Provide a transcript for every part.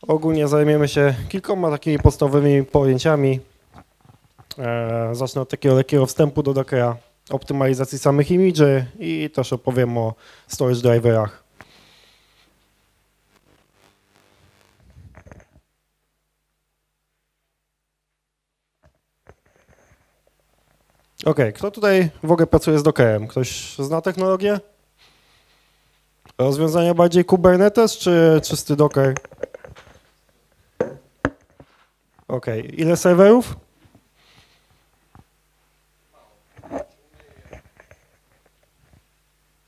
Ogólnie zajmiemy się kilkoma takimi podstawowymi pojęciami. Zacznę od takiego lekkiego wstępu do Dockera, optymalizacji samych imidży i też opowiem o storage driverach. Ok, kto tutaj w ogóle pracuje z Dockerem? Ktoś zna technologię? Rozwiązania bardziej Kubernetes czy czysty Docker? Ok, ile serwerów?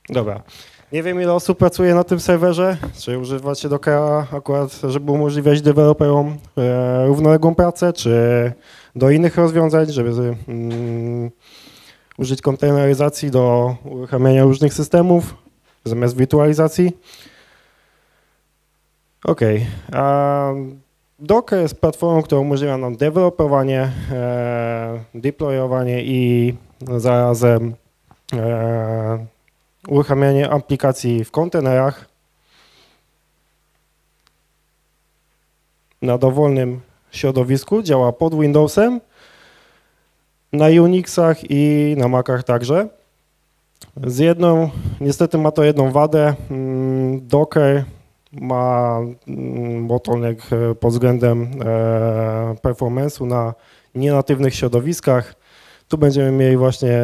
Dobra. Nie wiem, ile osób pracuje na tym serwerze, czy używacie Dockera akurat, żeby umożliwiać deweloperom równoległą pracę, czy do innych rozwiązań, żeby użyć konteneryzacji do uruchamiania różnych systemów zamiast wirtualizacji. Ok. Docker jest platformą, która umożliwia nam dewelopowanie, deployowanie i zarazem uruchamianie aplikacji w kontenerach na dowolnym środowisku, działa pod Windowsem, na Unixach i na Macach także. Niestety ma to jedną wadę, Docker ma bottleneck pod względem performance'u na nienatywnych środowiskach. Tu będziemy mieli właśnie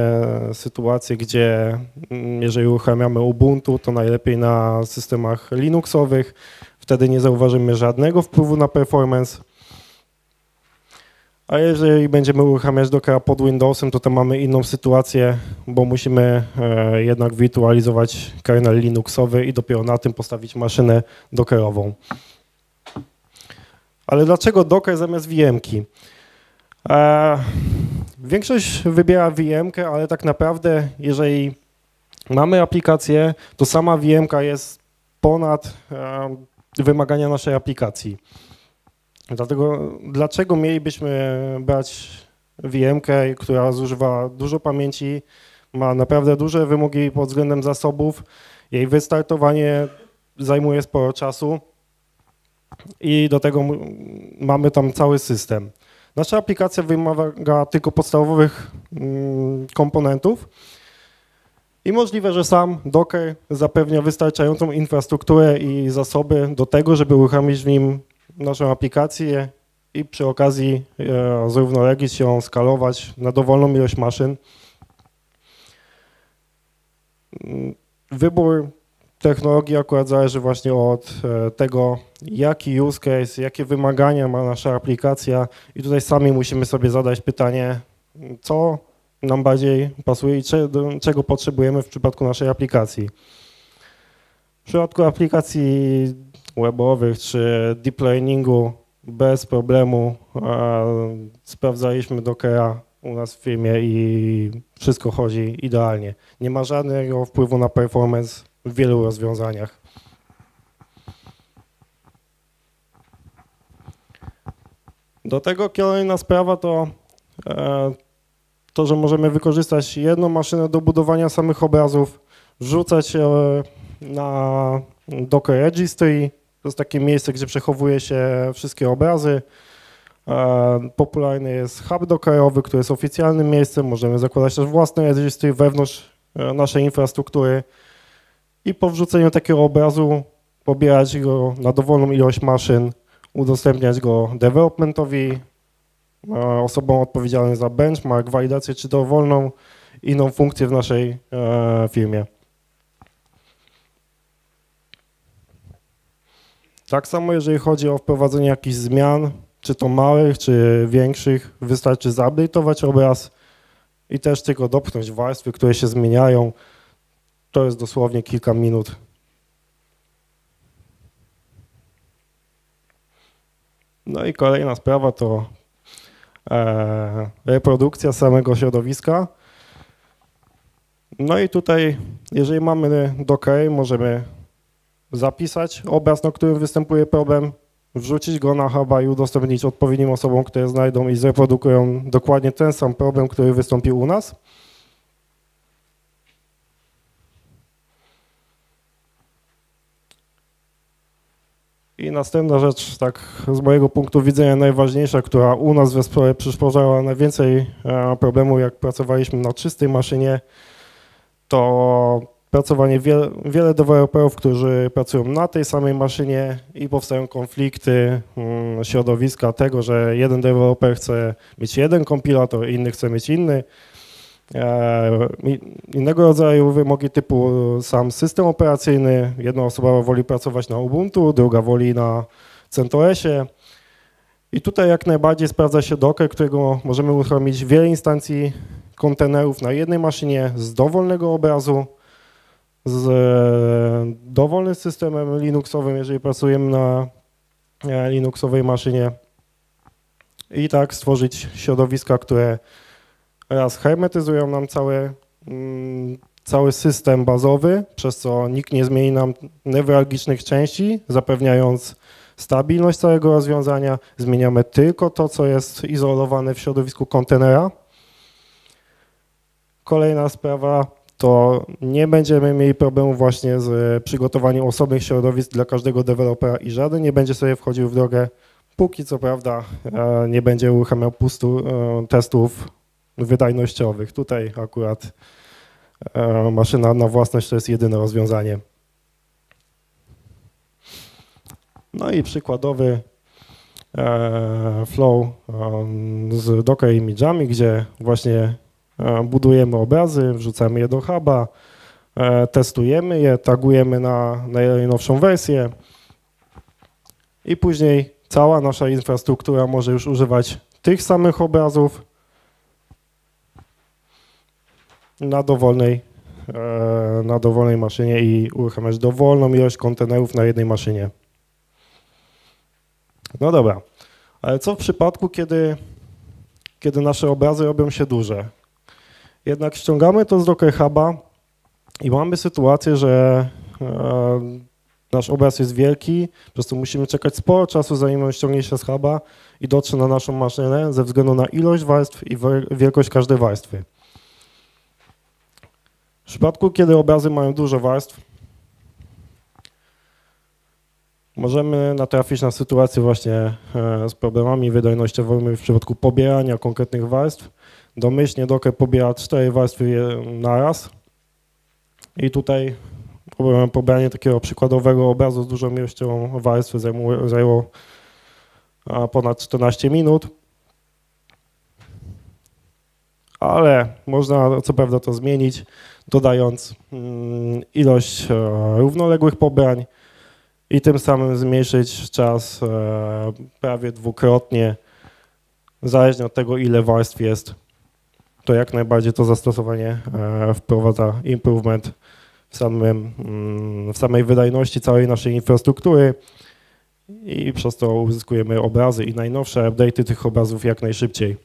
sytuację, gdzie jeżeli uruchamiamy Ubuntu, to najlepiej na systemach Linuxowych. Wtedy nie zauważymy żadnego wpływu na performance. A jeżeli będziemy uruchamiać Dockera pod Windowsem, to tam mamy inną sytuację, bo musimy jednak wirtualizować kernel Linuxowy i dopiero na tym postawić maszynę dockerową. Ale dlaczego Docker zamiast VM-ki? Większość wybiera VM-kę, ale tak naprawdę, jeżeli mamy aplikację, to sama VM-ka jest ponad wymagania naszej aplikacji. Dlaczego mielibyśmy brać VM-kę, która zużywa dużo pamięci, ma naprawdę duże wymogi pod względem zasobów, jej wystartowanie zajmuje sporo czasu i do tego mamy tam cały system. Nasza aplikacja wymaga tylko podstawowych komponentów i możliwe, że sam Docker zapewnia wystarczającą infrastrukturę i zasoby do tego, żeby uruchomić w nim naszą aplikację i przy okazji zrównoleglić ją, skalować na dowolną ilość maszyn. Wybór technologii akurat zależy właśnie od tego, jaki use case, jakie wymagania ma nasza aplikacja i tutaj sami musimy sobie zadać pytanie, co nam bardziej pasuje i czego potrzebujemy w przypadku naszej aplikacji. W przypadku aplikacji webowych czy deep learningu bez problemu sprawdzaliśmy Dockera u nas w firmie i wszystko chodzi idealnie. Nie ma żadnego wpływu na performance w wielu rozwiązaniach. Do tego kolejna sprawa to, że możemy wykorzystać jedną maszynę do budowania samych obrazów, wrzucać na Docker Registry. To jest takie miejsce, gdzie przechowuje się wszystkie obrazy. Popularny jest hub dockerowy, który jest oficjalnym miejscem. Możemy zakładać też własne registry wewnątrz naszej infrastruktury i po wrzuceniu takiego obrazu pobierać go na dowolną ilość maszyn, udostępniać go developmentowi, osobom odpowiedzialnym za benchmark, walidację czy dowolną inną funkcję w naszej firmie. Tak samo jeżeli chodzi o wprowadzenie jakichś zmian, czy to małych, czy większych, wystarczy zupdate'ować obraz i też tylko dopchnąć warstwy, które się zmieniają. To jest dosłownie kilka minut. No i kolejna sprawa to reprodukcja samego środowiska. No i tutaj, jeżeli mamy Docker, możemy zapisać obraz, na którym występuje problem, wrzucić go na huba i udostępnić odpowiednim osobom, które znajdą i zreprodukują dokładnie ten sam problem, który wystąpił u nas. I następna rzecz, tak z mojego punktu widzenia najważniejsza, która u nas w zespole przysporzała najwięcej problemów, jak pracowaliśmy na czystej maszynie, to pracowanie wiele deweloperów, którzy pracują na tej samej maszynie i powstają konflikty środowiska tego, że jeden deweloper chce mieć jeden kompilator, inny chce mieć inny. Innego rodzaju wymogi typu sam system operacyjny. Jedna osoba woli pracować na Ubuntu, druga woli na CentOSie. I tutaj jak najbardziej sprawdza się Docker, którego możemy uruchomić wiele instancji kontenerów na jednej maszynie z dowolnego obrazu, z dowolnym systemem Linuxowym, jeżeli pracujemy na Linuxowej maszynie. I tak stworzyć środowiska, które raz hermetyzują nam cały system bazowy, przez co nikt nie zmieni nam newralgicznych części, zapewniając stabilność całego rozwiązania. Zmieniamy tylko to, co jest izolowane w środowisku kontenera. Kolejna sprawa to nie będziemy mieli problemu właśnie z przygotowaniem osobnych środowisk dla każdego dewelopera i żaden nie będzie sobie wchodził w drogę, póki co prawda nie będzie uruchamiał testów wydajnościowych. Tutaj akurat maszyna na własność to jest jedyne rozwiązanie. No i przykładowy flow z Docker image'ami, gdzie właśnie budujemy obrazy, wrzucamy je do huba, testujemy je, tagujemy na najnowszą wersję i później cała nasza infrastruktura może już używać tych samych obrazów na dowolnej maszynie i uruchamiać dowolną ilość kontenerów na jednej maszynie. No dobra, ale co w przypadku, kiedy nasze obrazy robią się duże? Jednak ściągamy to z Docker Huba i mamy sytuację, że nasz obraz jest wielki, po prostu musimy czekać sporo czasu, zanim on ściągnie się z huba i dotrze na naszą maszynę ze względu na ilość warstw i wielkość każdej warstwy. W przypadku, kiedy obrazy mają dużo warstw, możemy natrafić na sytuację właśnie z problemami wydajnościowymi w przypadku pobierania konkretnych warstw. Domyślnie Docker pobiera 4 warstwy naraz i tutaj pobranie takiego przykładowego obrazu z dużą ilością warstw zajęło ponad 14 minut. Ale można co prawda to zmienić, dodając ilość równoległych pobrań i tym samym zmniejszyć czas prawie dwukrotnie, zależnie od tego, ile warstw jest. To jak najbardziej to zastosowanie wprowadza improvement w samej wydajności całej naszej infrastruktury i przez to uzyskujemy obrazy i najnowsze update'y tych obrazów jak najszybciej.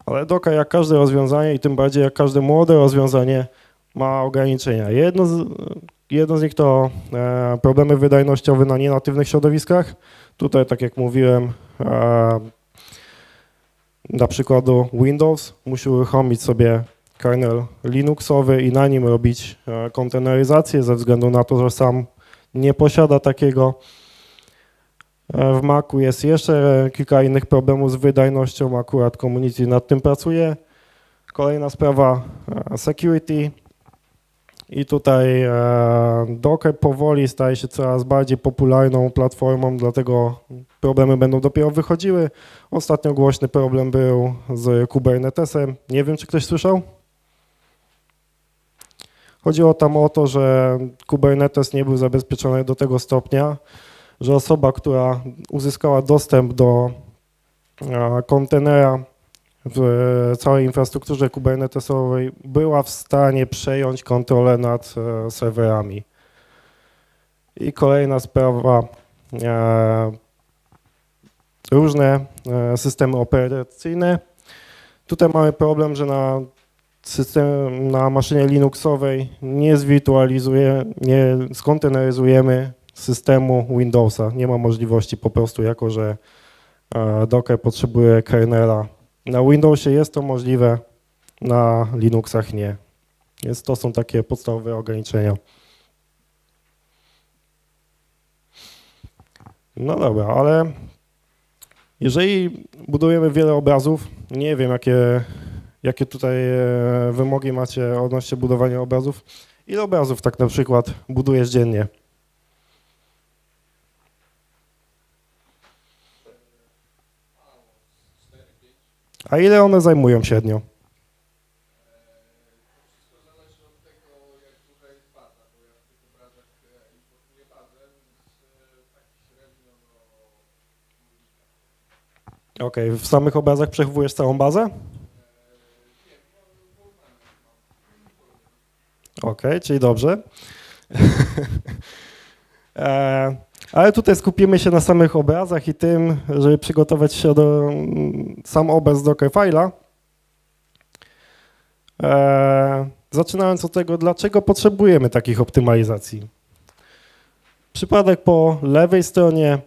Ale Docker, jak każde rozwiązanie i tym bardziej jak każde młode rozwiązanie, ma ograniczenia. Jedno z nich to problemy wydajnościowe na nienatywnych środowiskach. Tutaj, tak jak mówiłem, na przykładu Windows musi uruchomić sobie kernel Linuxowy i na nim robić konteneryzację ze względu na to, że sam nie posiada takiego. W Macu jest jeszcze kilka innych problemów z wydajnością, akurat community nad tym pracuje. Kolejna sprawa security i tutaj Docker powoli staje się coraz bardziej popularną platformą, dlatego problemy będą dopiero wychodziły. Ostatnio głośny problem był z Kubernetesem. Nie wiem, czy ktoś słyszał? Chodziło tam o to, że Kubernetes nie był zabezpieczony do tego stopnia, że osoba, która uzyskała dostęp do kontenera w całej infrastrukturze kubernetesowej, była w stanie przejąć kontrolę nad serwerami. I kolejna sprawa, różne systemy operacyjne. Tutaj mamy problem, że na maszynie Linuxowej nie skonteneryzujemy systemu Windowsa. Nie ma możliwości po prostu, jako że Docker potrzebuje kernela. Na Windowsie jest to możliwe, na Linuxach nie. Więc to są takie podstawowe ograniczenia. No dobra, ale jeżeli budujemy wiele obrazów, nie wiem jakie tutaj wymogi macie odnośnie budowania obrazów. Ile obrazów tak na przykład budujesz dziennie? A ile one zajmują średnio? Okej, w samych obrazach przechowujesz całą bazę? Okej, czyli dobrze. Ale tutaj skupimy się na samych obrazach i tym, żeby przygotować się do sam obraz Dockerfile'a. Zaczynając od tego, dlaczego potrzebujemy takich optymalizacji. Przypadek po lewej stronie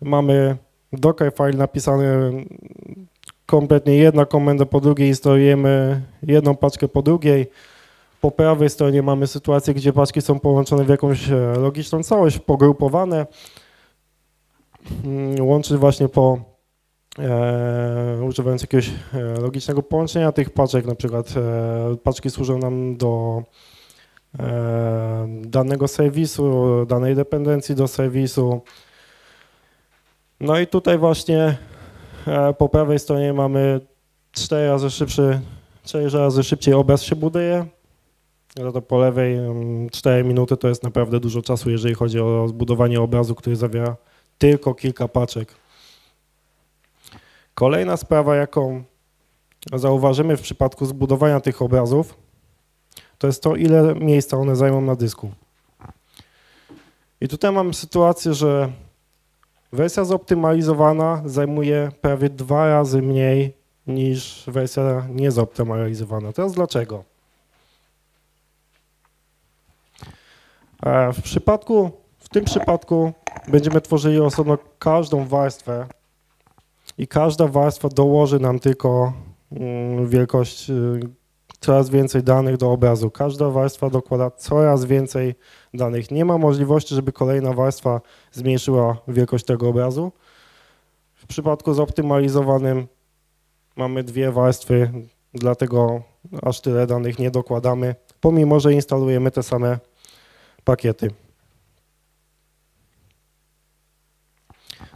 mamy Dockerfile napisany kompletnie jedna komenda po drugiej, instalujemy jedną paczkę po drugiej. Po prawej stronie mamy sytuację, gdzie paczki są połączone w jakąś logiczną całość, pogrupowane. Łączyć właśnie używając jakiegoś logicznego połączenia tych paczek, na przykład paczki służą nam do danego serwisu, danej dependencji do serwisu. No i tutaj właśnie po prawej stronie mamy 4 razy szybciej obraz się buduje. No to po lewej 4 minuty to jest naprawdę dużo czasu, jeżeli chodzi o zbudowanie obrazu, który zawiera tylko kilka paczek. Kolejna sprawa, jaką zauważymy w przypadku zbudowania tych obrazów, to jest to, ile miejsca one zajmą na dysku. I tutaj mamy sytuację, że wersja zoptymalizowana zajmuje prawie 2 razy mniej niż wersja niezoptymalizowana. Teraz dlaczego? W tym przypadku będziemy tworzyli osobno każdą warstwę i każda warstwa dołoży nam tylko wielkość, coraz więcej danych do obrazu. Każda warstwa dokłada coraz więcej danych. Nie ma możliwości, żeby kolejna warstwa zmniejszyła wielkość tego obrazu. W przypadku zoptymalizowanym mamy 2 warstwy, dlatego aż tyle danych nie dokładamy, pomimo że instalujemy te same pakiety.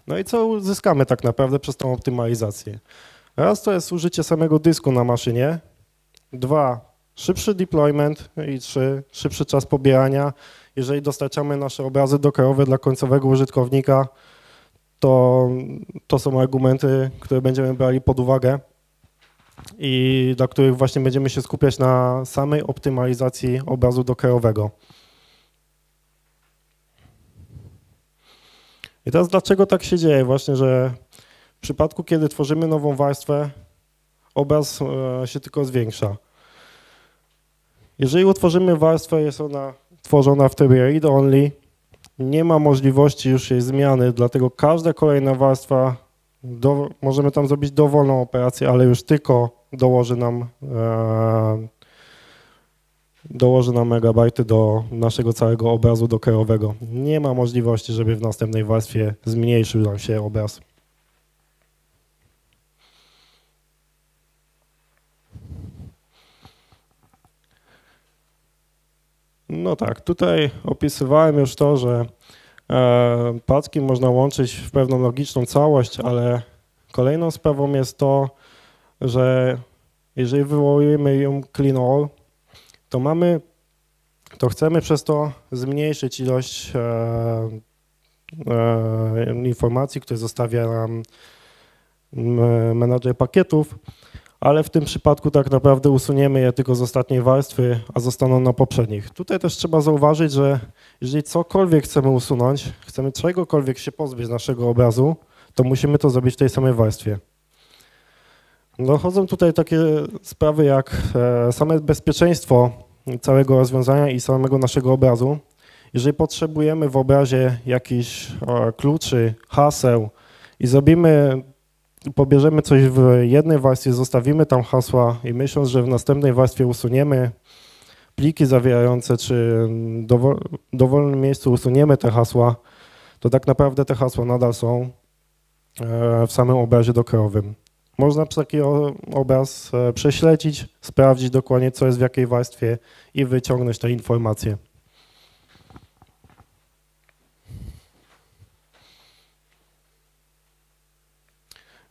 No i co uzyskamy tak naprawdę przez tą optymalizację? Raz to jest użycie samego dysku na maszynie, 2 szybszy deployment i 3 szybszy czas pobierania. Jeżeli dostarczamy nasze obrazy dockerowe dla końcowego użytkownika, to są argumenty, które będziemy brali pod uwagę i dla których właśnie będziemy się skupiać na samej optymalizacji obrazu dockerowego. I teraz dlaczego tak się dzieje? Właśnie, że w przypadku, kiedy tworzymy nową warstwę, obraz się tylko zwiększa. Jeżeli utworzymy warstwę, jest ona tworzona w trybie read-only, nie ma możliwości już jej zmiany, dlatego każda kolejna warstwa, możemy tam zrobić dowolną operację, ale już tylko dołoży nam megabajty do naszego całego obrazu dockerowego. Nie ma możliwości, żeby w następnej warstwie zmniejszył nam się obraz. No tak, tutaj opisywałem już to, że paczki można łączyć w pewną logiczną całość, ale kolejną sprawą jest to, że jeżeli wywołujemy ją clean all, to chcemy przez to zmniejszyć ilość informacji, które zostawia nam menadżer pakietów, ale w tym przypadku tak naprawdę usuniemy je tylko z ostatniej warstwy, a zostaną na poprzednich. Tutaj też trzeba zauważyć, że jeżeli cokolwiek chcemy usunąć, chcemy czegokolwiek się pozbyć z naszego obrazu, to musimy to zrobić w tej samej warstwie. Dochodzą tutaj takie sprawy jak same bezpieczeństwo całego rozwiązania i samego naszego obrazu. Jeżeli potrzebujemy w obrazie jakichś kluczy, haseł i pobierzemy coś w jednej warstwie, zostawimy tam hasła i myśląc, że w następnej warstwie usuniemy pliki zawierające, czy w dowolnym miejscu usuniemy te hasła, to tak naprawdę te hasła nadal są w samym obrazie dockerowym. Można przez taki obraz prześledzić, sprawdzić dokładnie, co jest w jakiej warstwie i wyciągnąć te informacje.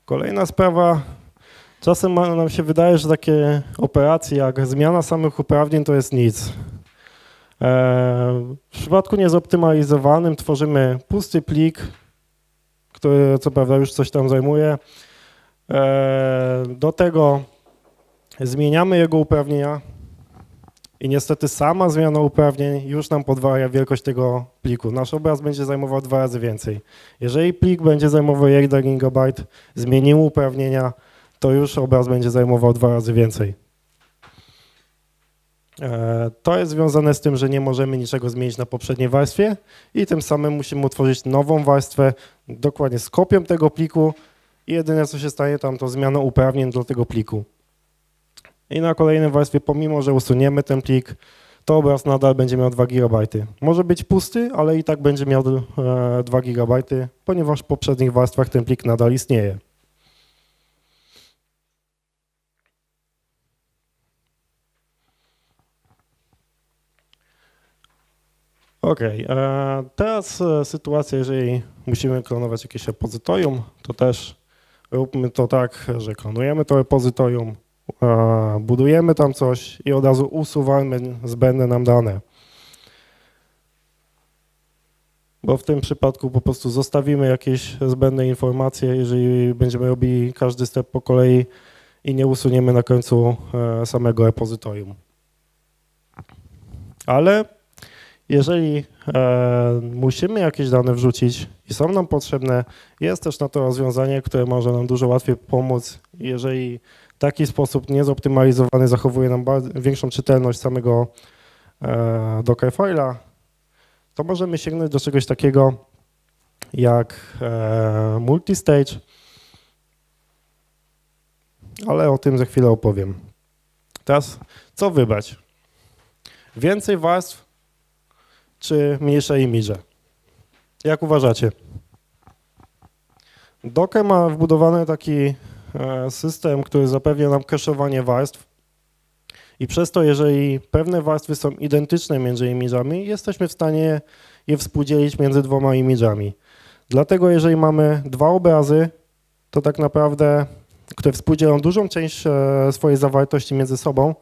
Kolejna sprawa, czasem nam się wydaje, że takie operacje jak zmiana samych uprawnień to jest nic. W przypadku niezoptymalizowanym tworzymy pusty plik, który co prawda już coś tam zajmuje. Do tego zmieniamy jego uprawnienia i niestety sama zmiana uprawnień już nam podwaja wielkość tego pliku. Nasz obraz będzie zajmował 2 razy więcej. Jeżeli plik będzie zajmował 1 GB, zmienimy uprawnienia, to już obraz będzie zajmował 2 razy więcej. To jest związane z tym, że nie możemy niczego zmienić na poprzedniej warstwie i tym samym musimy utworzyć nową warstwę dokładnie z kopią tego pliku i jedyne co się stanie tam to zmiana uprawnień do tego pliku. I na kolejnej warstwie, pomimo że usuniemy ten plik, to obraz nadal będzie miał 2 GB. Może być pusty, ale i tak będzie miał 2 GB, ponieważ w poprzednich warstwach ten plik nadal istnieje. OK, teraz sytuacja, jeżeli musimy klonować jakieś repozytorium, to też róbmy to tak, że klonujemy to repozytorium, budujemy tam coś i od razu usuwamy zbędne nam dane. Bo w tym przypadku po prostu zostawimy jakieś zbędne informacje, jeżeli będziemy robili każdy step po kolei i nie usuniemy na końcu samego repozytorium. Ale jeżeli musimy jakieś dane wrzucić i są nam potrzebne, jest też na to rozwiązanie, które może nam dużo łatwiej pomóc. Jeżeli w taki sposób niezoptymalizowany zachowuje nam większą czytelność samego Dockerfile'a, to możemy sięgnąć do czegoś takiego jak multistage, ale o tym za chwilę opowiem. Teraz co wybrać? Więcej warstw czy mniejsze imidże? Jak uważacie? Docker ma wbudowany taki system, który zapewnia nam cache'owanie warstw i przez to, jeżeli pewne warstwy są identyczne między imidżami, jesteśmy w stanie je współdzielić między 2 imidżami. Dlatego jeżeli mamy 2 obrazy, to tak naprawdę, które współdzielą dużą część swojej zawartości między sobą,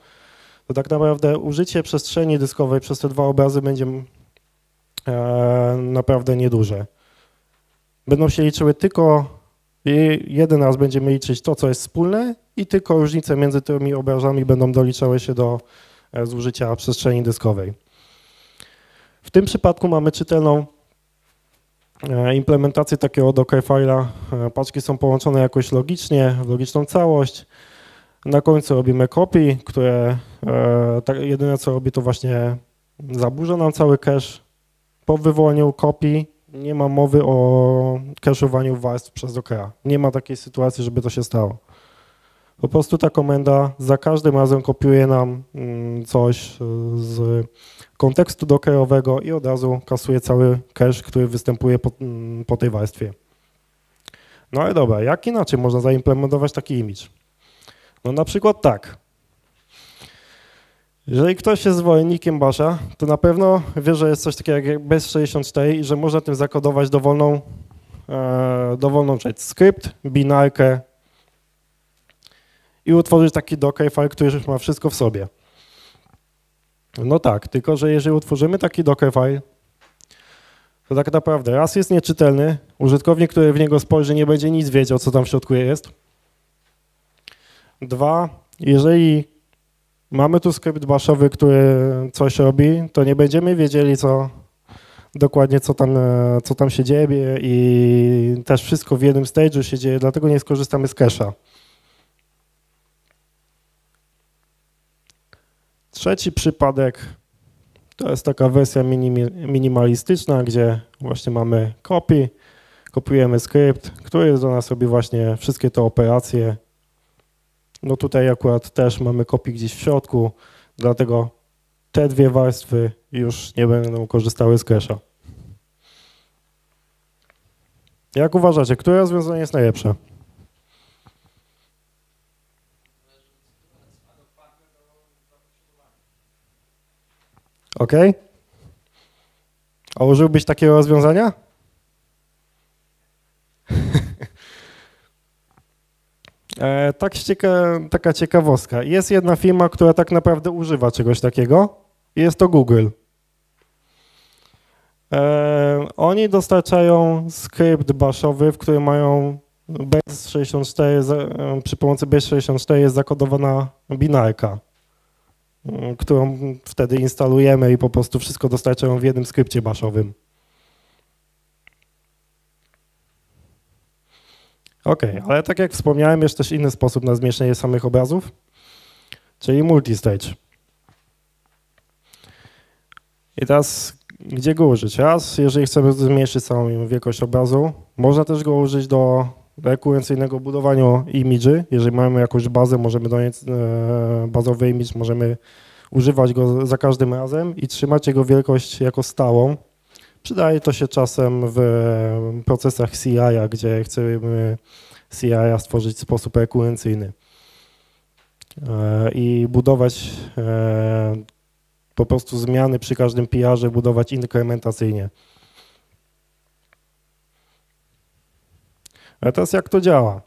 to tak naprawdę użycie przestrzeni dyskowej przez te 2 obrazy będzie naprawdę nieduże. Będą się liczyły tylko, jeden raz będziemy liczyć to, co jest wspólne i tylko różnice między tymi obrazami będą doliczały się do zużycia przestrzeni dyskowej. W tym przypadku mamy czytelną implementację takiego Dockerfile'a. Paczki są połączone jakoś logicznie, w logiczną całość. Na końcu robimy copy, które jedyne co robi, to właśnie zaburza nam cały cache. Po wywołaniu copy nie ma mowy o cache'owaniu warstw przez Dockera. Nie ma takiej sytuacji, żeby to się stało. Po prostu ta komenda za każdym razem kopiuje nam coś z kontekstu dockerowego i od razu kasuje cały cache, który występuje po tej warstwie. No ale dobra, jak inaczej można zaimplementować taki image? No na przykład tak. Jeżeli ktoś jest zwolennikiem Basha, to na pewno wie, że jest coś takiego jak base64 i że można tym zakodować dowolną rzecz, skrypt, binarkę i utworzyć taki Dockerfile, który już ma wszystko w sobie. No tak, tylko że jeżeli utworzymy taki Dockerfile, to tak naprawdę raz jest nieczytelny, użytkownik, który w niego spojrzy, nie będzie nic wiedział, co tam w środku jest. 2, jeżeli mamy tu skrypt bashowy, który coś robi, to nie będziemy wiedzieli dokładnie co tam się dzieje i też wszystko w jednym stage'u się dzieje, dlatego nie skorzystamy z cache'a. Trzeci przypadek to jest taka wersja minimalistyczna, gdzie właśnie mamy copy, kopiujemy skrypt, który do nas robi właśnie wszystkie te operacje. No tutaj akurat też mamy copy gdzieś w środku, dlatego te 2 warstwy już nie będą korzystały z cache'a. Jak uważacie, które rozwiązanie jest najlepsze? OK? A użyłbyś takiego rozwiązania? Taka ciekawostka. Jest jedna firma, która tak naprawdę używa czegoś takiego i jest to Google. Oni dostarczają skrypt bashowy, w którym mają base64, przy pomocy base64 jest zakodowana binarka, którą wtedy instalujemy i po prostu wszystko dostarczają w jednym skrypcie bashowym. OK, ale tak jak wspomniałem, jest też inny sposób na zmniejszenie samych obrazów, czyli multistage. I teraz gdzie go użyć? Raz, jeżeli chcemy zmniejszyć całą wielkość obrazu, można też go użyć do rekurencyjnego budowania imidży. Jeżeli mamy jakąś bazę, możemy do niej bazowy imidż, możemy używać go za każdym razem i trzymać jego wielkość jako stałą. Przydaje to się czasem w procesach CI, gdzie chcemy CI stworzyć w sposób rekurencyjny i budować po prostu zmiany przy każdym PR-ze, budować inkrementacyjnie. A teraz jak to działa?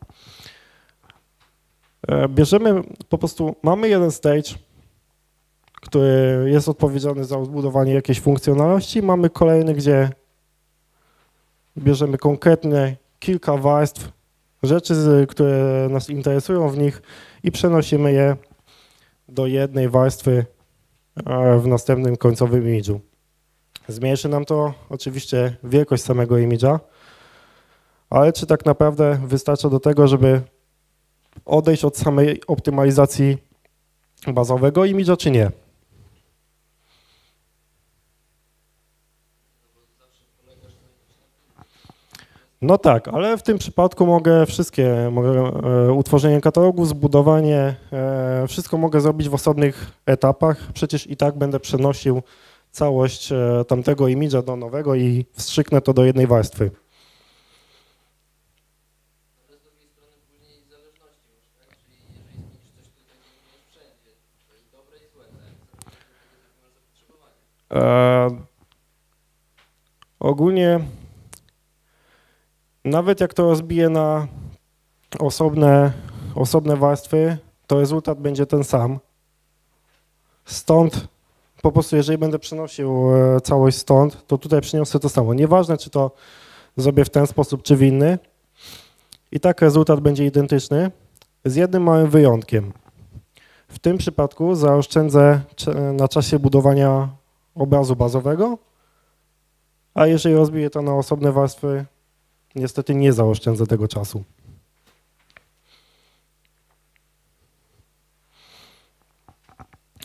Bierzemy, po prostu mamy jeden stage, który jest odpowiedzialny za zbudowanie jakiejś funkcjonalności, mamy kolejny, gdzie bierzemy konkretnie kilka warstw, rzeczy, które nas interesują w nich i przenosimy je do jednej warstwy w następnym końcowym imidżu. Zmniejszy nam to oczywiście wielkość samego imidża, ale czy tak naprawdę wystarcza do tego, żeby odejść od samej optymalizacji bazowego imidża, czy nie? No tak, ale w tym przypadku mogę utworzenie katalogu, zbudowanie, wszystko mogę zrobić w osobnych etapach. Przecież i tak będę przenosił całość tamtego imidża do nowego i wstrzyknę to do jednej warstwy. Ale z drugiej strony później zależności masz, tak? Czyli jeżeli zmienisz coś tutaj, to zmienisz wszędzie. To jest dobre i złe, tak? Zależy od tego, jakie masz zapotrzebowanie. Ogólnie nawet jak to rozbiję na osobne warstwy, to rezultat będzie ten sam. Stąd po prostu, jeżeli będę przenosił całość stąd, to tutaj przyniosę to samo. Nieważne, czy to zrobię w ten sposób, czy w inny. I tak rezultat będzie identyczny, z jednym małym wyjątkiem. W tym przypadku zaoszczędzę na czasie budowania obrazu bazowego, a jeżeli rozbiję to na osobne warstwy, niestety nie zaoszczędzę tego czasu.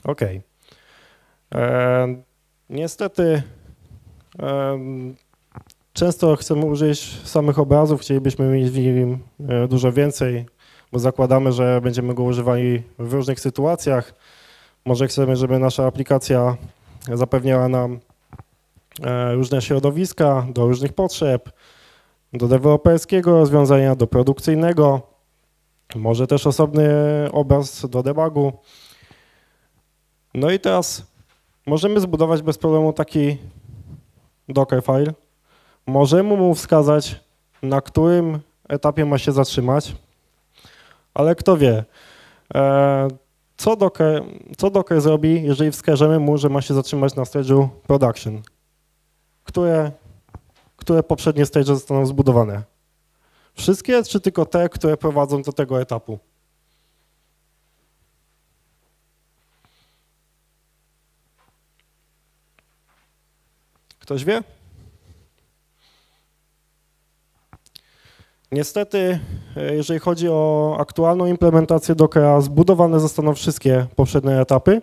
OK. Niestety często chcemy użyć samych obrazów, chcielibyśmy mieć w nim dużo więcej, bo zakładamy, że będziemy go używali w różnych sytuacjach. Może chcemy, żeby nasza aplikacja zapewniała nam różne środowiska do różnych potrzeb, do deweloperskiego rozwiązania, do produkcyjnego, może też osobny obraz do debugu. No i teraz możemy zbudować bez problemu taki Dockerfile. Możemy mu wskazać, na którym etapie ma się zatrzymać, ale kto wie, co Docker zrobi, jeżeli wskażemy mu, że ma się zatrzymać na stage'u production. Które poprzednie stage zostaną zbudowane? Wszystkie, czy tylko te, które prowadzą do tego etapu? Ktoś wie? Niestety, jeżeli chodzi o aktualną implementację Dockera, zbudowane zostaną wszystkie poprzednie etapy.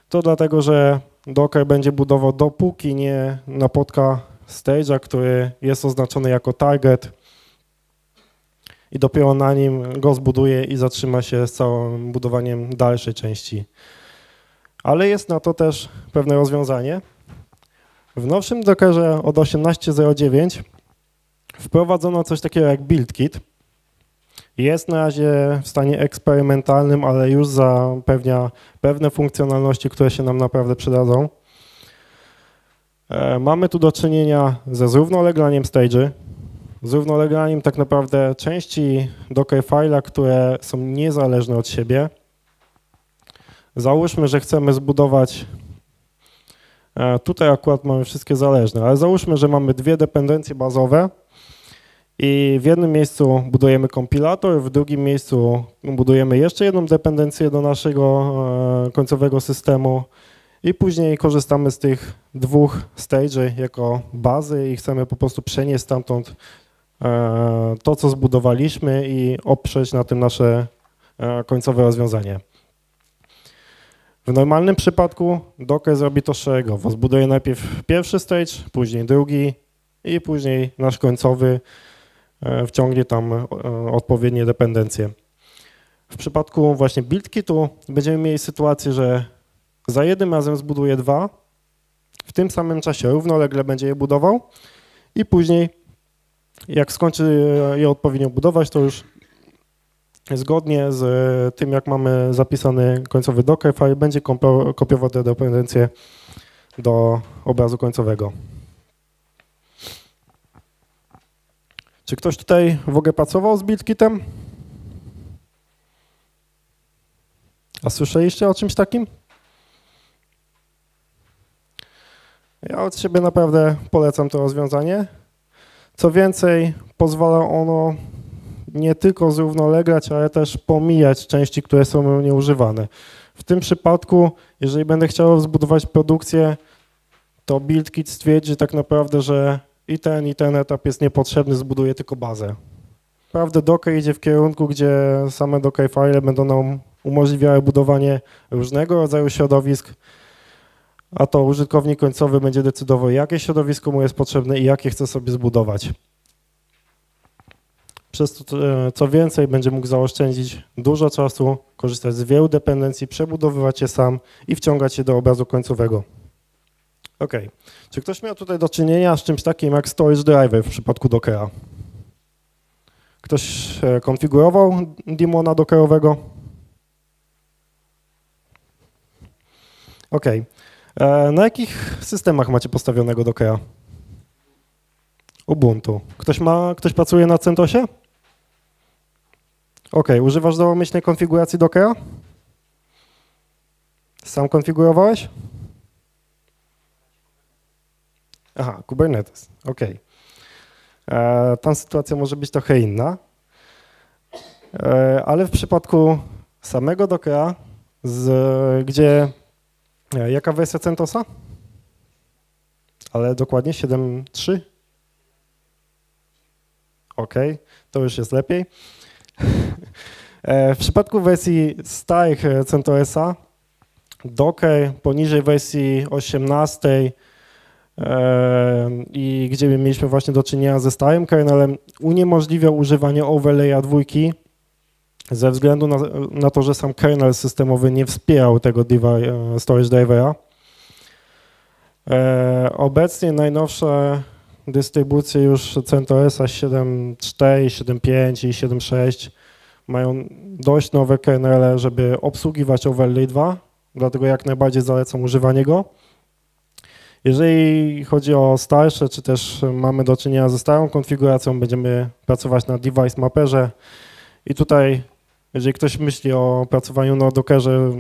To dlatego, że Docker będzie budował, dopóki nie napotka stage'a, który jest oznaczony jako target i dopiero na nim go zbuduje i zatrzyma się z całym budowaniem dalszej części. Ale jest na to też pewne rozwiązanie. W nowszym Dockerze od 18.09 Wprowadzono coś takiego jak BuildKit. Jest na razie w stanie eksperymentalnym, ale już zapewnia pewne funkcjonalności, które się nam naprawdę przydadzą. Mamy tu do czynienia ze zrównoleglaniem stage'y. Zrównoleglaniem tak naprawdę części Dockerfile'a, które są niezależne od siebie. Załóżmy, że chcemy zbudować, tutaj akurat mamy wszystkie zależne, ale załóżmy, że mamy dwie dependencje bazowe i w jednym miejscu budujemy kompilator, w drugim miejscu budujemy jeszcze jedną dependencję do naszego końcowego systemu i później korzystamy z tych dwóch stage'y jako bazy i chcemy po prostu przenieść stamtąd to, co zbudowaliśmy i oprzeć na tym nasze końcowe rozwiązanie. W normalnym przypadku Docker zrobi to szeregowo. Zbuduje najpierw pierwszy stage, później drugi i później nasz końcowy wciągnie tam odpowiednie dependencje. W przypadku właśnie BuildKitu będziemy mieli sytuację, że za jednym razem zbuduje dwa, w tym samym czasie równolegle będzie je budował i później jak skończy je odpowiednio budować, to już zgodnie z tym, jak mamy zapisany końcowy Dockerfile, będzie kopiował te dependencje do obrazu końcowego. Czy ktoś tutaj w ogóle pracował z BuildKitem? A słyszeliście o czymś takim? Ja od siebie naprawdę polecam to rozwiązanie. Co więcej, pozwala ono nie tylko zrównoleglać, ale też pomijać części, które są nieużywane. W tym przypadku, jeżeli będę chciał zbudować produkcję, to BuildKit stwierdzi tak naprawdę, że i ten etap jest niepotrzebny, zbuduje tylko bazę. Naprawdę Docker idzie w kierunku, gdzie same Dockerfile będą nam umożliwiały budowanie różnego rodzaju środowisk, a to użytkownik końcowy będzie decydował, jakie środowisko mu jest potrzebne i jakie chce sobie zbudować. Przez to, co więcej, będzie mógł zaoszczędzić dużo czasu, korzystać z wielu dependencji, przebudowywać je sam i wciągać je do obrazu końcowego. OK. Czy ktoś miał tutaj do czynienia z czymś takim jak storage driver w przypadku Dockera? Ktoś konfigurował daemona dockerowego? OK. Na jakich systemach macie postawionego Dockera? Ubuntu. Ktoś pracuje na CentOSie? OK. Używasz domyślnej konfiguracji Dockera? Sam konfigurowałeś? Aha, Kubernetes. OK. Tam sytuacja może być trochę inna, ale w przypadku samego Dockera, jaka wersja CentOSa? Ale dokładnie 7.3? OK, to już jest lepiej. W przypadku wersji starych CentOSa Docker poniżej wersji 18 i gdzie mieliśmy właśnie do czynienia ze starym kernelem, uniemożliwiał używanie overlaya 2 ze względu na to, że sam kernel systemowy nie wspierał tego storage drivera. Obecnie najnowsze dystrybucje już CentOSa 7.4, 7.5 i 7.6 mają dość nowe kernele, żeby obsługiwać overlay 2, dlatego jak najbardziej zalecam używanie go. Jeżeli chodzi o starsze, czy też mamy do czynienia ze starą konfiguracją, będziemy pracować na device mapperze i tutaj, jeżeli ktoś myśli o pracowaniu na Dockerze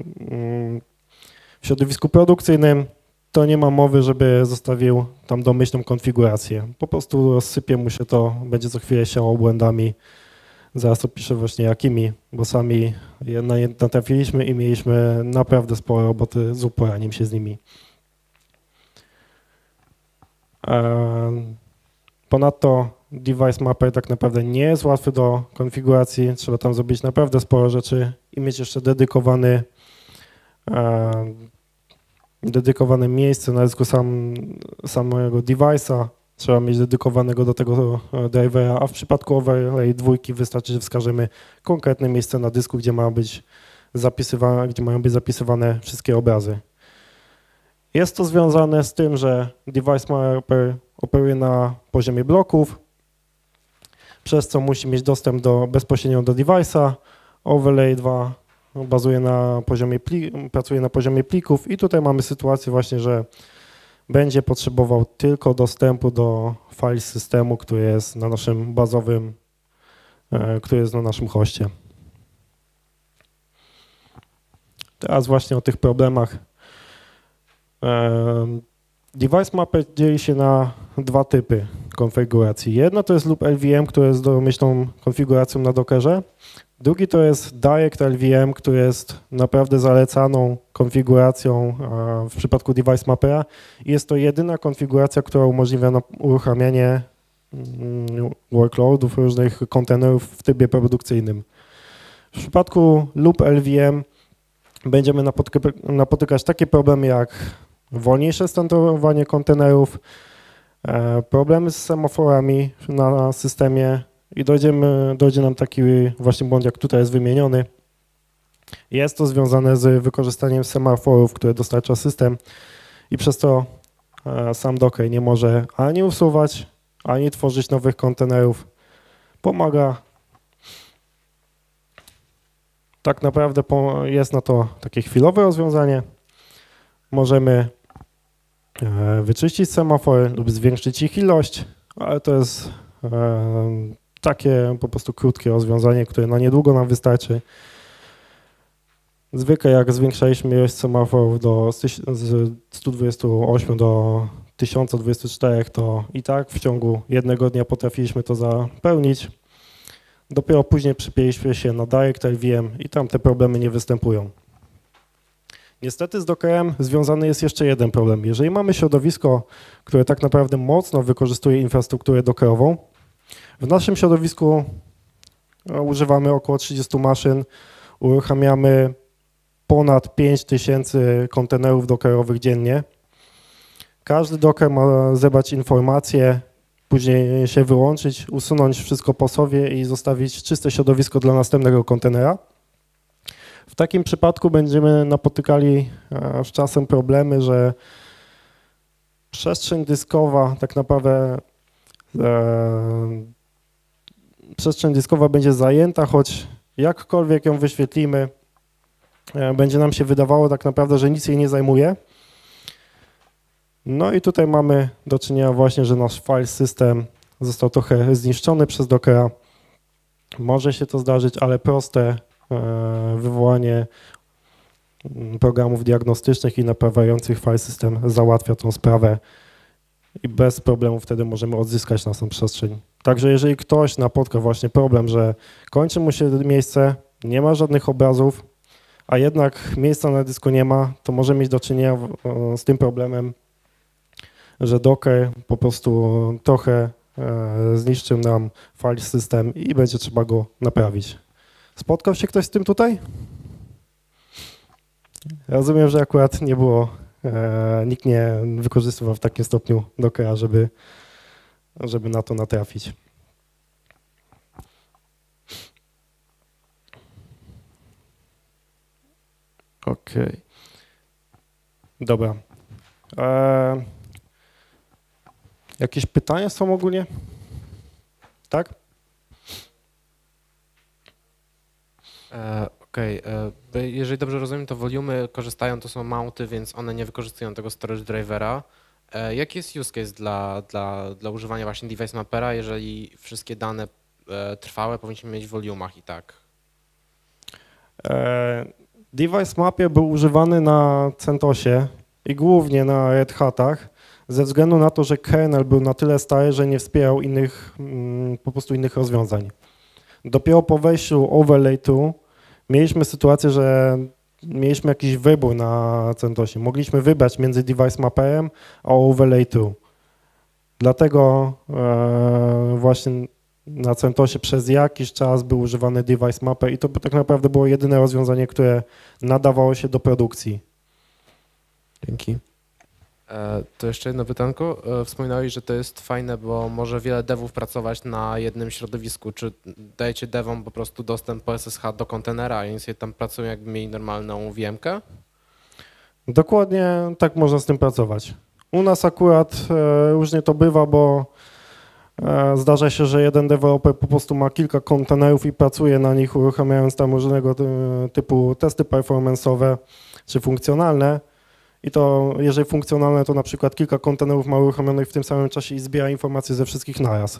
w środowisku produkcyjnym, to nie ma mowy, żeby zostawił tam domyślną konfigurację. Po prostu rozsypie mu się to, będzie co chwilę siało błędami. Zaraz opiszę właśnie jakimi, bo sami na nie natrafiliśmy i mieliśmy naprawdę sporo roboty z uporaniem się z nimi. Ponadto device mapper tak naprawdę nie jest łatwy do konfiguracji, trzeba tam zrobić naprawdę sporo rzeczy i mieć jeszcze dedykowane miejsce na dysku samego device'a, trzeba mieć dedykowanego do tego drivera, a w przypadku overlay 2 wystarczy, że wskażemy konkretne miejsce na dysku, gdzie mają być zapisywane wszystkie obrazy. Jest to związane z tym, że device mapper operuje na poziomie bloków przez co musi mieć dostęp bezpośrednio do device'a. Overlay 2 bazuje pracuje na poziomie plików i tutaj mamy sytuację właśnie, że będzie potrzebował tylko dostępu do file systemu, który jest na naszym bazowym, który jest na naszym hoście. Teraz właśnie o tych problemach. Device Mapper dzieli się na dwa typy konfiguracji. Jedno to jest loop LVM, które jest domyślną konfiguracją na Dockerze. Drugi to jest Direct LVM, który jest naprawdę zalecaną konfiguracją w przypadku Device Mappera. Jest to jedyna konfiguracja, która umożliwia uruchamianie workloadów, różnych kontenerów w trybie produkcyjnym. W przypadku loop LVM będziemy napotykać takie problemy jak wolniejsze standardowanie kontenerów, problemy z semaforami na systemie i dojdzie nam taki właśnie błąd, jak tutaj jest wymieniony. Jest to związane z wykorzystaniem semaforów, które dostarcza system i przez to sam Docker nie może ani usuwać, ani tworzyć nowych kontenerów. Pomaga. Tak naprawdę jest na to takie chwilowe rozwiązanie. Możemy wyczyścić semafory lub zwiększyć ich ilość, ale to jest takie po prostu krótkie rozwiązanie, które na niedługo nam wystarczy. Zwykle jak zwiększaliśmy ilość semaforów z 128 do 1024, to i tak w ciągu jednego dnia potrafiliśmy to zapełnić. Dopiero później przypięliśmy się na Direct LVM i tam te problemy nie występują. Niestety z Dockerem związany jest jeszcze jeden problem. Jeżeli mamy środowisko, które tak naprawdę mocno wykorzystuje infrastrukturę dockerową, w naszym środowisku używamy około 30 maszyn, uruchamiamy ponad 5000 kontenerów dockerowych dziennie. Każdy Docker ma zebrać informacje, później się wyłączyć, usunąć wszystko po sobie i zostawić czyste środowisko dla następnego kontenera. W takim przypadku będziemy napotykali z czasem problemy, że przestrzeń dyskowa tak naprawdę przestrzeń dyskowa będzie zajęta, choć jakkolwiek ją wyświetlimy, będzie nam się wydawało tak naprawdę, że nic jej nie zajmuje. No i tutaj mamy do czynienia właśnie, że nasz file system został trochę zniszczony przez Dockera. Może się to zdarzyć, ale proste wywołanie programów diagnostycznych i naprawiających file system załatwia tą sprawę i bez problemu wtedy możemy odzyskać naszą przestrzeń. Także jeżeli ktoś napotka właśnie problem, że kończy mu się miejsce, nie ma żadnych obrazów, a jednak miejsca na dysku nie ma, to może mieć do czynienia z tym problemem, że Docker po prostu trochę zniszczył nam file system i będzie trzeba go naprawić. Spotkał się ktoś z tym tutaj? Rozumiem, że akurat nie było, nikt nie wykorzystywał w takim stopniu Dockera, żeby na to natrafić. Okej. Dobra. Jakieś pytania są ogólnie? Tak? Okej. Jeżeli dobrze rozumiem, to volumy korzystają, to są mounty, więc one nie wykorzystują tego storage drivera. Jaki jest use case dla używania właśnie device mappera, jeżeli wszystkie dane trwałe powinniśmy mieć w volumach i tak? Device Mapper był używany na CentOSie i głównie na Red Hatach, ze względu na to, że kernel był na tyle stary, że nie wspierał po prostu innych rozwiązań. Dopiero po wejściu Overlay 2 mieliśmy sytuację, że mieliśmy jakiś wybór na CentOSie. Mogliśmy wybrać między Device Mapperem a Overlay 2. Dlatego właśnie na CentOSie przez jakiś czas był używany Device Mapper i to tak naprawdę było jedyne rozwiązanie, które nadawało się do produkcji. Dzięki. To jeszcze jedno pytanko. Wspominałeś, że to jest fajne, bo może wiele devów pracować na jednym środowisku. Czy dajecie devom po prostu dostęp po SSH do kontenera i oni sobie tam pracują, jakby mieli normalną VM-kę? Dokładnie tak można z tym pracować. U nas akurat różnie to bywa, bo Zdarza się, że jeden deweloper po prostu ma kilka kontenerów i pracuje na nich, uruchamiając tam różnego typu testy performance'owe czy funkcjonalne. I to, jeżeli funkcjonalne, to na przykład kilka kontenerów ma uruchomionych w tym samym czasie i zbiera informacje ze wszystkich naraz.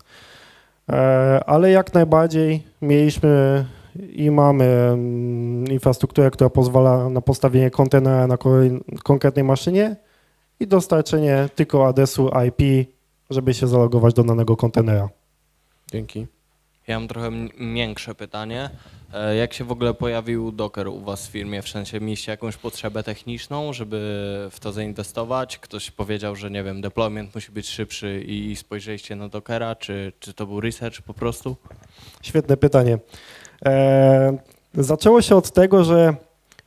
Ale jak najbardziej mieliśmy i mamy infrastrukturę, która pozwala na postawienie kontenera na konkretnej maszynie i dostarczenie tylko adresu IP, żeby się zalogować do danego kontenera. Dzięki. Ja mam trochę większe pytanie. Jak się w ogóle pojawił Docker u was w firmie? W sensie mieliście jakąś potrzebę techniczną, żeby w to zainwestować? Ktoś powiedział, że nie wiem, deployment musi być szybszy i spojrzeliście na Dockera, czy to był research po prostu? Świetne pytanie. Zaczęło się od tego, że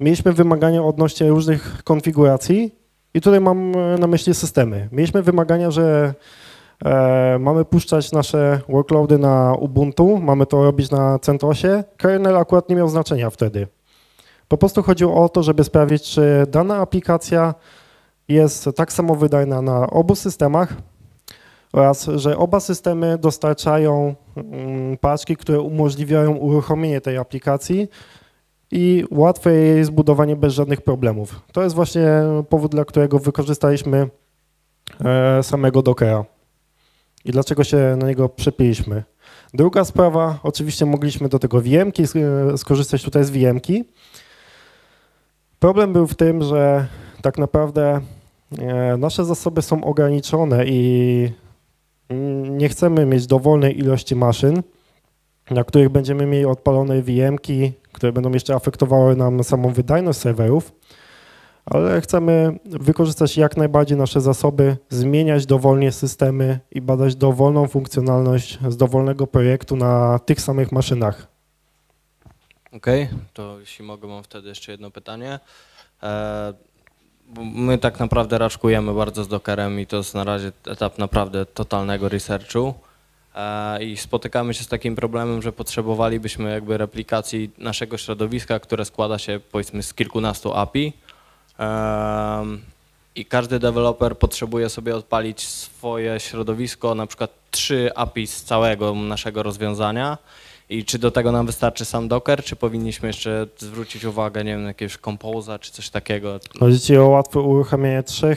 mieliśmy wymagania odnośnie różnych konfiguracji i tutaj mam na myśli systemy. Mieliśmy wymagania, że mamy puszczać nasze workloady na Ubuntu, mamy to robić na CentOSie. Kernel akurat nie miał znaczenia wtedy. Po prostu chodziło o to, żeby sprawdzić, czy dana aplikacja jest tak samo wydajna na obu systemach oraz, że oba systemy dostarczają paczki, które umożliwiają uruchomienie tej aplikacji i łatwe jej zbudowanie bez żadnych problemów. To jest właśnie powód, dla którego wykorzystaliśmy samego Dockera i dlaczego się na niego przepiliśmy. Druga sprawa, oczywiście mogliśmy do tego VM-ki, skorzystać tutaj z VM-ki. Problem był w tym, że tak naprawdę nasze zasoby są ograniczone i nie chcemy mieć dowolnej ilości maszyn, na których będziemy mieli odpalone VM-ki, które będą jeszcze afektowały nam samą wydajność serwerów, ale chcemy wykorzystać jak najbardziej nasze zasoby, zmieniać dowolnie systemy i badać dowolną funkcjonalność z dowolnego projektu na tych samych maszynach. Okej, to jeśli mogę, mam wtedy jeszcze jedno pytanie. Bo my tak naprawdę raczkujemy bardzo z Dockerem i to jest na razie etap naprawdę totalnego researchu. I spotykamy się z takim problemem, że potrzebowalibyśmy jakby replikacji naszego środowiska, które składa się powiedzmy z kilkunastu API. I każdy deweloper potrzebuje sobie odpalić swoje środowisko, na przykład 3 API z całego naszego rozwiązania. I czy do tego nam wystarczy sam Docker, czy powinniśmy jeszcze zwrócić uwagę, nie wiem, na jakiegoś Compose'a czy coś takiego? Chodzi ci o łatwe uruchamianie 3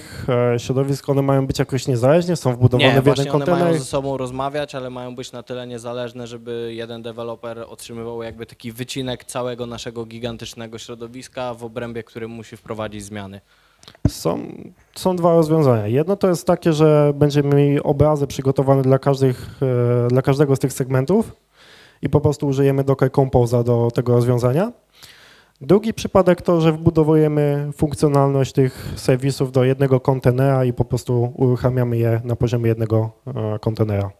środowisk, one mają być jakoś niezależnie, są wbudowane w jeden kontener? One mają ze sobą rozmawiać, ale mają być na tyle niezależne, żeby jeden deweloper otrzymywał jakby taki wycinek całego naszego gigantycznego środowiska, w obrębie którym musi wprowadzić zmiany. Są dwa rozwiązania. Jedno to jest takie, że będziemy mieli obrazy przygotowane dla każdego z tych segmentów i po prostu użyjemy Docker Compose'a do tego rozwiązania. Drugi przypadek to, że wbudowujemy funkcjonalność tych serwisów do jednego kontenera i po prostu uruchamiamy je na poziomie jednego kontenera.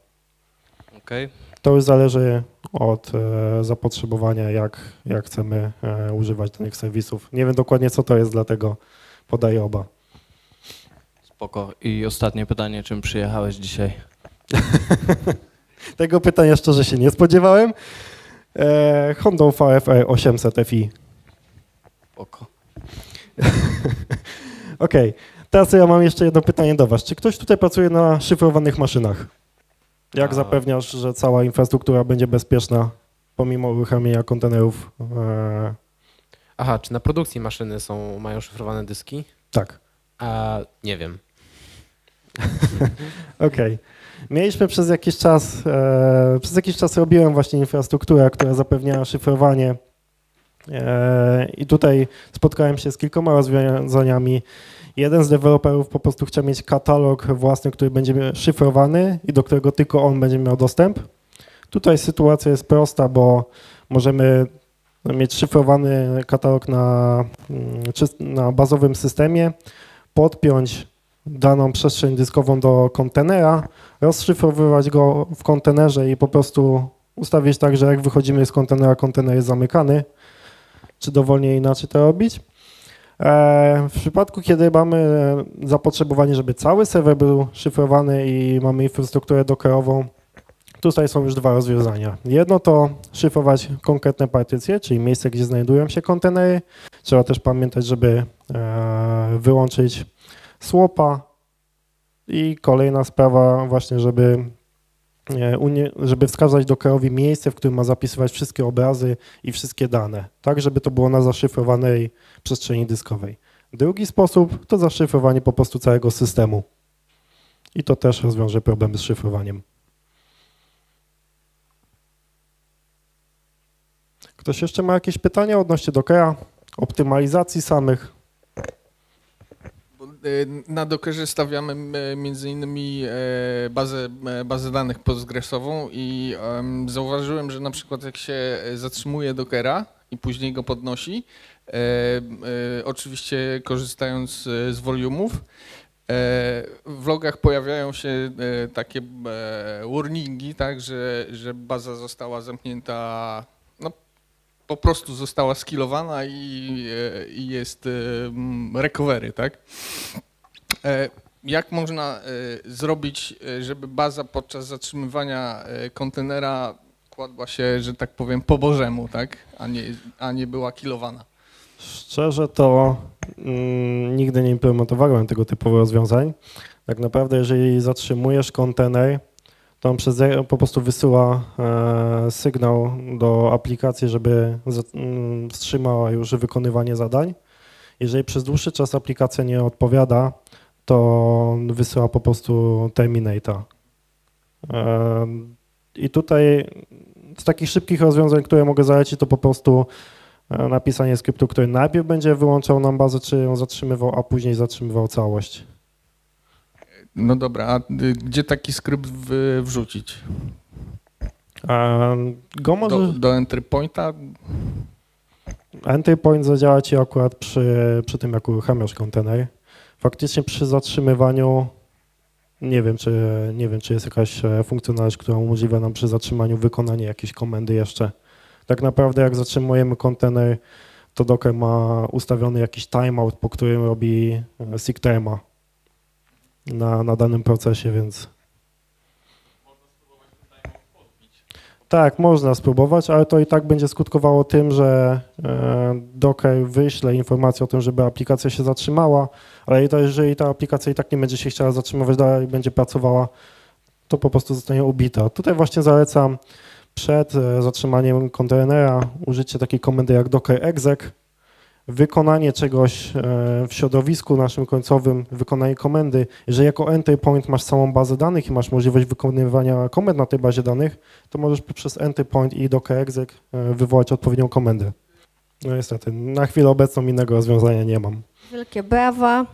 Okay. To już zależy od zapotrzebowania, jak chcemy używać danych serwisów. Nie wiem dokładnie, co to jest, dlatego podaję oba. Spoko. I ostatnie pytanie, czym przyjechałeś dzisiaj? Tego pytania szczerze się nie spodziewałem. Hondą VFR 800 Fi. Spoko. Okej, teraz ja mam jeszcze jedno pytanie do was. Czy ktoś tutaj pracuje na szyfrowanych maszynach? Jak zapewniasz, że cała infrastruktura będzie bezpieczna pomimo uruchamiania kontenerów? Aha, czy na produkcji maszyny mają szyfrowane dyski? Tak. Nie wiem. Okej. Mieliśmy przez jakiś czas robiłem właśnie infrastrukturę, która zapewniała szyfrowanie i tutaj spotkałem się z kilkoma rozwiązaniami. Jeden z deweloperów po prostu chciał mieć katalog własny, który będzie szyfrowany i do którego tylko on będzie miał dostęp. Tutaj sytuacja jest prosta, bo możemy mieć szyfrowany katalog na bazowym systemie, podpiąć daną przestrzeń dyskową do kontenera, rozszyfrowywać go w kontenerze i po prostu ustawić tak, że jak wychodzimy z kontenera, kontener jest zamykany, czy dowolnie inaczej to robić. W przypadku, kiedy mamy zapotrzebowanie, żeby cały serwer był szyfrowany i mamy infrastrukturę dockerową, tutaj są już dwa rozwiązania. Jedno to szyfrować konkretne partycje, czyli miejsce, gdzie znajdują się kontenery. Trzeba też pamiętać, żeby wyłączyć słopa i kolejna sprawa właśnie, żeby żeby wskazać Dockerowi miejsce, w którym ma zapisywać wszystkie obrazy i wszystkie dane, tak żeby to było na zaszyfrowanej przestrzeni dyskowej. Drugi sposób to zaszyfrowanie po prostu całego systemu. I to też rozwiąże problem z szyfrowaniem. Ktoś jeszcze ma jakieś pytania odnośnie Dockera, optymalizacji samych? Na Dockerze stawiamy między innymi bazę danych postgresową i zauważyłem, że na przykład jak się zatrzymuje Dockera i później go podnosi, oczywiście korzystając z volumów, w logach pojawiają się takie warningi, tak, że baza została zamknięta, no, po prostu została skillowana i jest recovery, tak? Jak można zrobić, żeby baza podczas zatrzymywania kontenera kładła się, że tak powiem, po bożemu, tak? A nie była killowana? Szczerze to nigdy nie implementowałem tego typu rozwiązań. Tak naprawdę, jeżeli zatrzymujesz kontener, to on po prostu wysyła sygnał do aplikacji, żeby wstrzymała już wykonywanie zadań. Jeżeli przez dłuższy czas aplikacja nie odpowiada, to wysyła po prostu terminator. I tutaj z takich szybkich rozwiązań, które mogę zalecić, to po prostu napisanie skryptu, który najpierw będzie wyłączał nam bazę, czy ją zatrzymywał, a później zatrzymywał całość. No dobra, a gdzie taki skrypt wrzucić? Go może... Do entry pointa? Entry point zadziała ci akurat przy tym, jak uruchamiasz kontener. Faktycznie przy zatrzymywaniu nie wiem, czy jest jakaś funkcjonalność, która umożliwia nam przy zatrzymaniu wykonanie jakiejś komendy jeszcze. Tak naprawdę jak zatrzymujemy kontener, to Docker ma ustawiony jakiś timeout, po którym robi seek time'a na danym procesie, więc... Można spróbować ten timeout podbić. Tak, można spróbować, ale to i tak będzie skutkowało tym, że Docker wyśle informację o tym, żeby aplikacja się zatrzymała, ale jeżeli ta aplikacja i tak nie będzie się chciała zatrzymywać dalej, będzie pracowała, to po prostu zostanie ubita. Tutaj właśnie zalecam przed zatrzymaniem kontenera użycie takiej komendy jak docker exec, wykonanie czegoś w środowisku naszym końcowym, wykonanie komendy. Jeżeli jako entry point masz całą bazę danych i masz możliwość wykonywania komend na tej bazie danych, to możesz poprzez entry point i docker exec wywołać odpowiednią komendę. No niestety, na chwilę obecną innego rozwiązania nie mam. Wielkie brawa.